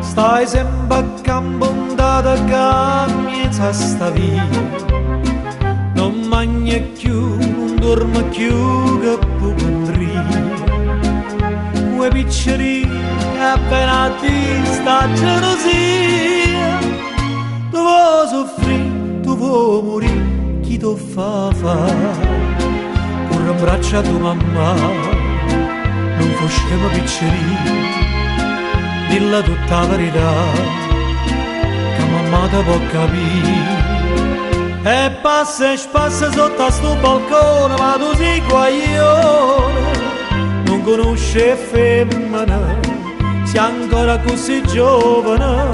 Stai sempre a cambuntata che miezza sta via, non mangia più, non dorme più che può andare. Quei piccoli appena ti sta gelosia, tu vuoi soffrire, tu vuoi morire, chi ti fa fare? Corre in braccio a tua mamma, non facciamo piccoli. Dilla tutta la verità, che mamma te può capire. E passa sotto a sto balcone, ma tu sei guaglione, non conosce femmina, sei ancora così giovane.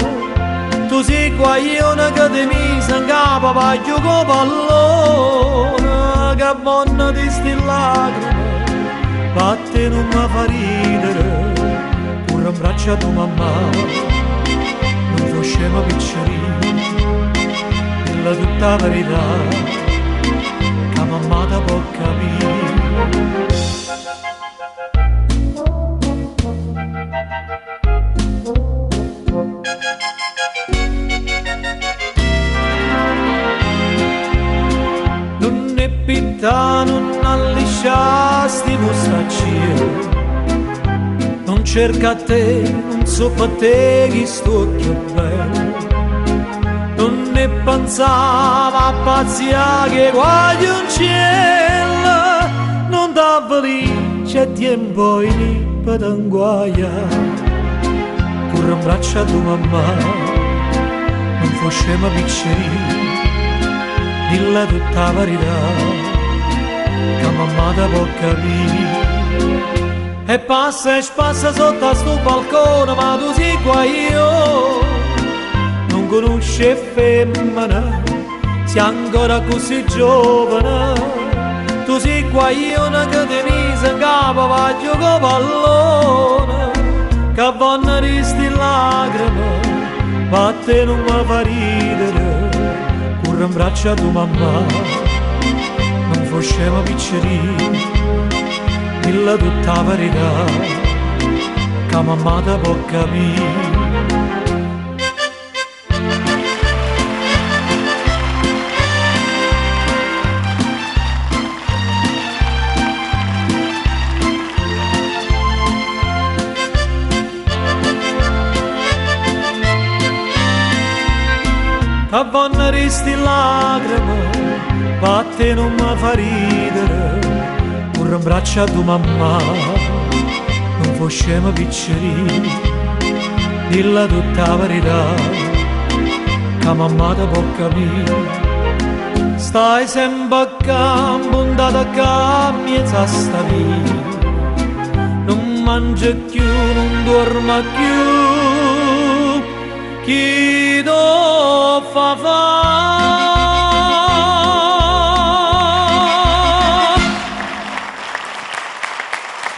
Tu sei guaglione che ti mise in capo paglio con pallone, che buona di sti lacrime, batte non mi fa ridere. In braccio a tua mamma, non facciamo piccoli, dilla tutta la verità, che mamma te può capire. Non è pittà, non allisciasti mostaccia, non cerca te, non so per te chi sto più bello, non ne pensava a pazzia che guaglio un cielo, non dava lì, c'è tempo in per t'inguagliare, corre in braccio a tua mamma, non facciamo piccoli, dilla tutta la verità, che mamma te può capire. E passa sotto a sto balcone, ma tu sei guaglione, non conosce femmina, sei ancora così giovane. Tu sei guaglione che ti mise in capo paglio con pallone, che vanno risti lacrime, batte non mi fa ridere, corre in braccio a tua mamma, non facciamo piccoli. Dilla tutta la verità, che mamma te può capire. Che vanno risti lacrime, batte non mi fa ridere, corre in braccio a tua mamma, non facciamo piccoli, dilla tutta la verità, che mamma te può capire. Stai sempre a campo, andata a miezza sta via, non mangia più, non dorme più, chi